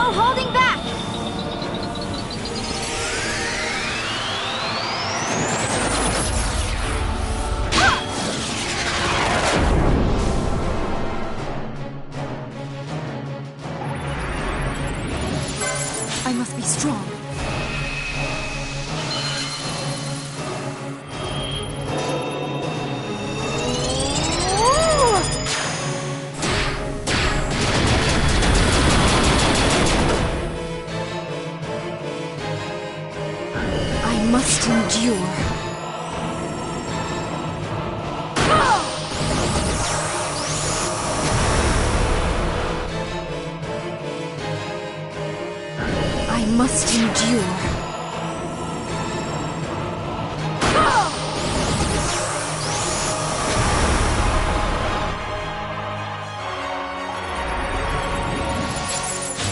No holding back! I must be strong. I must endure. I must endure.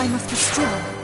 I must be strong.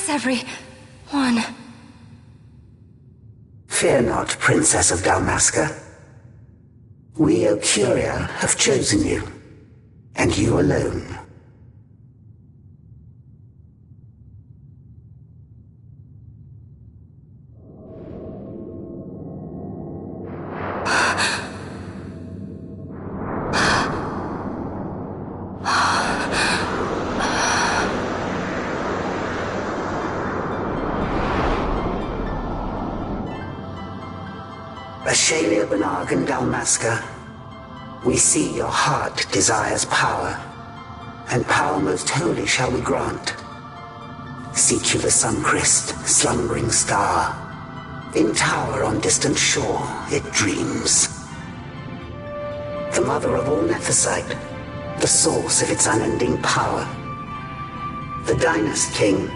Where's everyone? Fear not, Princess of Dalmasca. We Occuria have chosen you, and you alone. Vɛnɑ and Dalmasca, we see your heart desires power, and power most holy shall we grant. Seek you the sun-crest, slumbering star. In tower on distant shore it dreams. The mother of all nephesite, the source of its unending power. The Dynast King,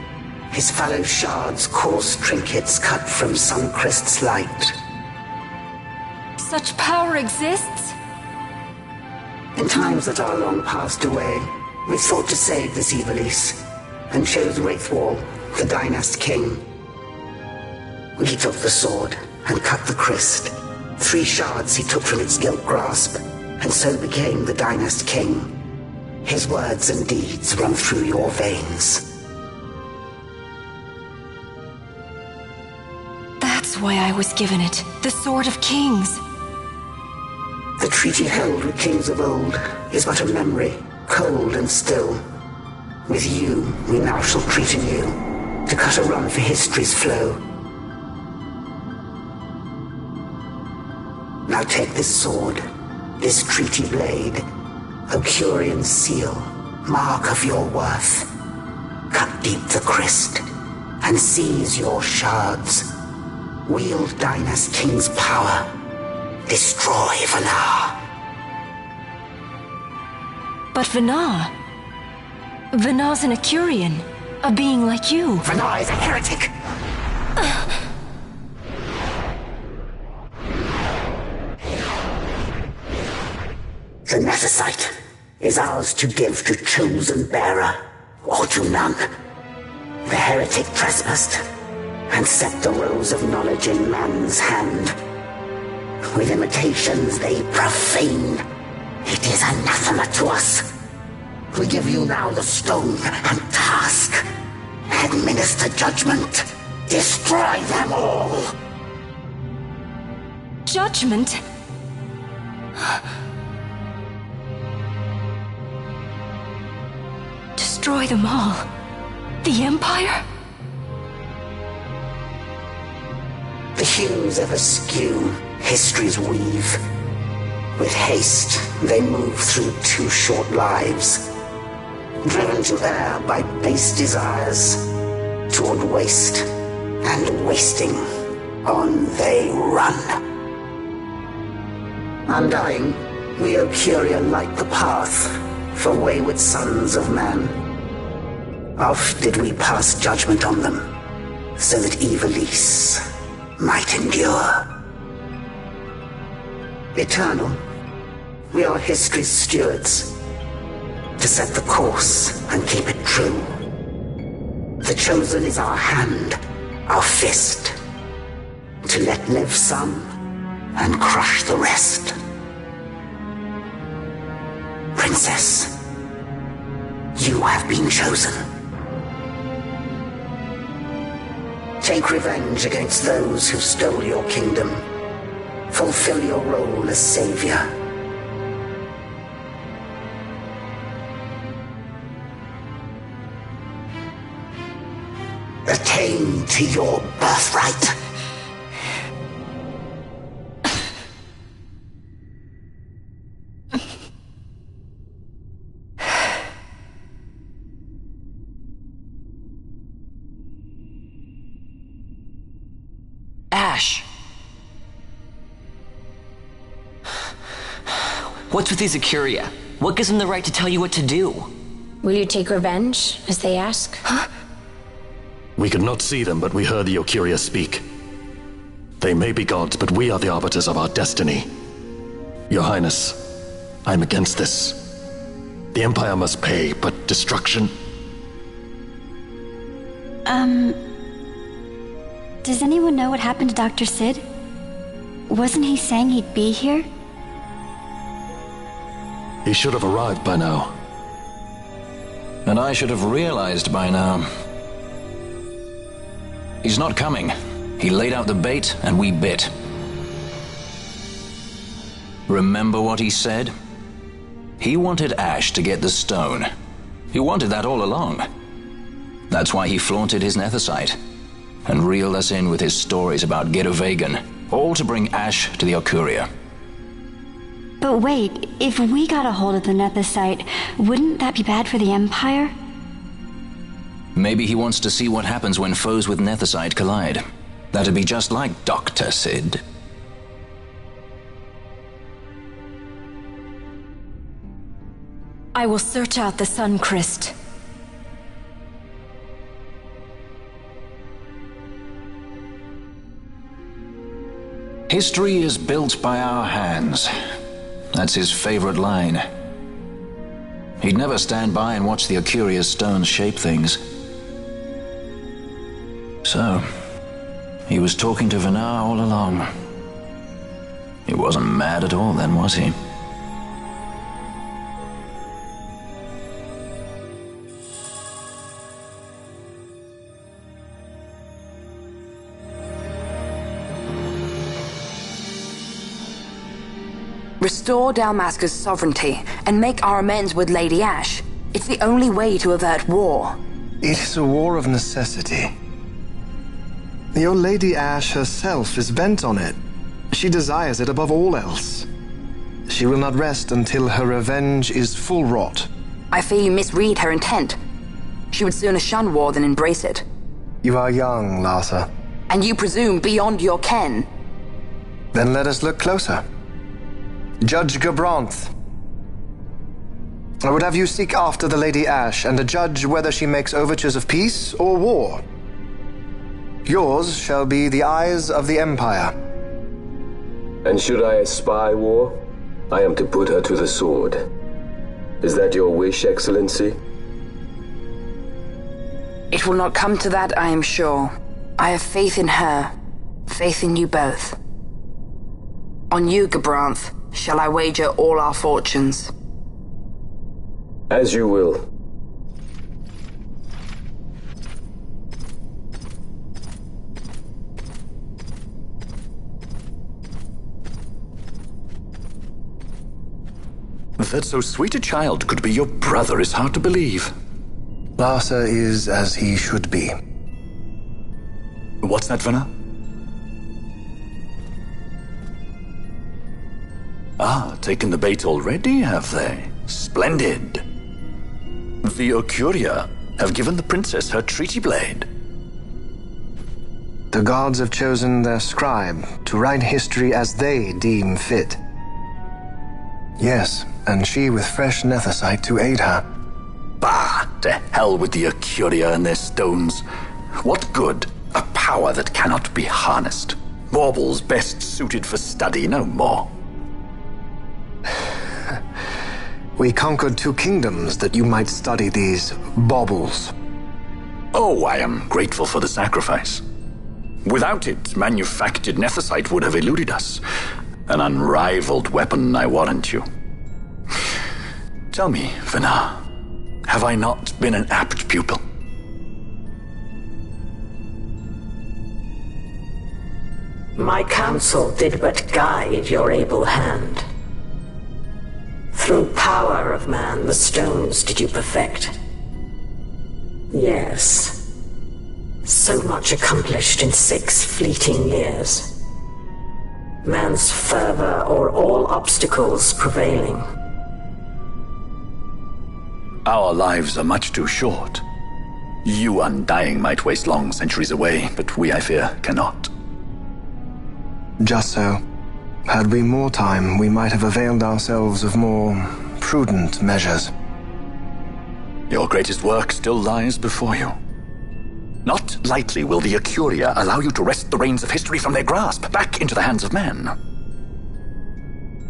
his fallow shards coarse trinkets cut from sun-crest's light. Such power exists? In times that are long passed away, we sought to save this Ivalice, and chose Wraithwall, the Dynast King. He took the sword and cut the crest. 3 shards he took from its gilt grasp, and so became the Dynast King. His words and deeds run through your veins. That's why I was given it. The Sword of Kings. The treaty held with kings of old is but a memory, cold and still. With you, we now shall treat anew, to cut a run for history's flow. Now take this sword, this treaty blade, Occurian seal, mark of your worth. Cut deep the crest, and seize your shards. Wield Dynast King's power. Destroy Vɛnɑ. But Vɛnɑ... Vɛnä's an Occurian. A being like you. Vɛnɑ is a heretic. The nephesite is ours to give to chosen bearer, or to none. The heretic trespassed, and set the rose of knowledge in man's hand. With imitations they profane. It is anathema to us. We give you now the stone and task. Administer judgment. Destroy them all. Judgment? Destroy them all? The Empire? The hues ever skew history's weave. With haste, they move through 2 short lives. Driven to err by base desires, toward waste, and wasting, on they run. Undying, we Occuria light the path for wayward sons of man. Oft did we pass judgment on them, so that Ivalice might endure. Eternal, we are history's stewards, to set the course and keep it true. The chosen is our hand, our fist, to let live some and crush the rest. Princess, you have been chosen. Take revenge against those who stole your kingdom. Fulfill your role as savior. Attain to your birthright. Ash! What's with these Occuria? What gives them the right to tell you what to do? Will you take revenge, as they ask? Huh? We could not see them, but we heard the Occuria speak. They may be gods, but we are the arbiters of our destiny. Your Highness, I'm against this. The Empire must pay, but destruction? Does anyone know what happened to Dr. Sid? Wasn't he saying he'd be here? He should have arrived by now. And I should have realized by now. He's not coming. He laid out the bait, and we bit. Remember what he said? He wanted Ash to get the stone. He wanted that all along. That's why he flaunted his nethicite, and reeled us in with his stories about Vegan, all to bring Ash to the Occuria. But wait, if we got a hold of the nethicite, wouldn't that be bad for the Empire? Maybe he wants to see what happens when foes with nethicite collide. That'd be just like Dr. Sid. I will search out the Sun Crest. History is built by our hands. That's his favorite line. He'd never stand by and watch the Occuria's stones shape things. So, he was talking to Vɛnä all along. He wasn't mad at all then, was he? Restore Dalmasca's sovereignty and make our amends with Lady Ash. It's the only way to avert war. It is a war of necessity. Your Lady Ash herself is bent on it. She desires it above all else. She will not rest until her revenge is full wrought. I fear you misread her intent. She would sooner shun war than embrace it. You are young, Larsa. And you presume beyond your ken. Then let us look closer. Judge Gabranth. I would have you seek after the Lady Ash and judge whether she makes overtures of peace or war. Yours shall be the eyes of the Empire. And should I espy war, I am to put her to the sword. Is that your wish, Excellency? It will not come to that, I am sure. I have faith in her, faith in you both. On you, Gabranth, shall I wager all our fortunes? As you will. That so sweet a child could be your brother is hard to believe. Larsa is as he should be. What's that, Vɛnä? Taken the bait already, have they? Splendid. The Occuria have given the princess her treaty blade. The gods have chosen their scribe to write history as they deem fit. Yes, and she with fresh nethicite to aid her. Bah! To hell with the Occuria and their stones. What good? A power that cannot be harnessed. Baubles best suited for study, no more. We conquered 2 kingdoms that you might study these baubles. Oh, I am grateful for the sacrifice. Without it, manufactured nethicite would have eluded us. An unrivaled weapon, I warrant you. Tell me, Vɛnä, have I not been an apt pupil? My counsel did but guide your able hand. Through power of man, the stones did you perfect. Yes. So much accomplished in 6 fleeting years. Man's fervor o'er all obstacles prevailing. Our lives are much too short. You undying might waste long centuries away, but we, I fear, cannot. Just so. Had we more time, we might have availed ourselves of more prudent measures. Your greatest work still lies before you. Not lightly will the Occuria allow you to wrest the reins of history from their grasp, back into the hands of men.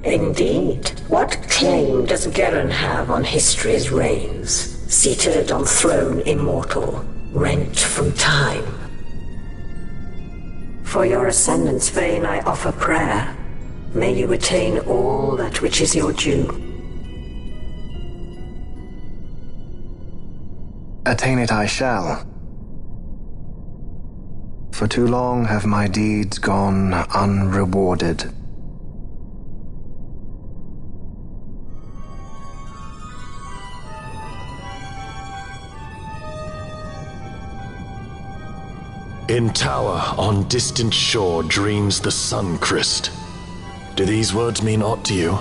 Indeed. What claim does Geren have on history's reins? Seated on throne immortal, rent from time. For your ascendant's vein I offer prayer. May you attain all that which is your due. Attain it I shall. For too long have my deeds gone unrewarded. In tower on distant shore dreams the sun Christ. Do these words mean aught to you?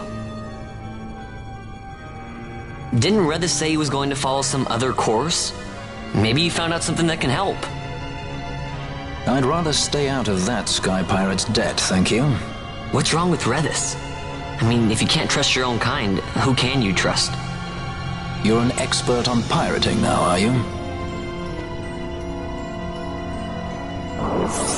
Didn't Redis say he was going to follow some other course? Maybe you found out something that can help. I'd rather stay out of that Sky Pirate's debt, thank you. What's wrong with Redis? I mean, if you can't trust your own kind, who can you trust? You're an expert on pirating now, are you? you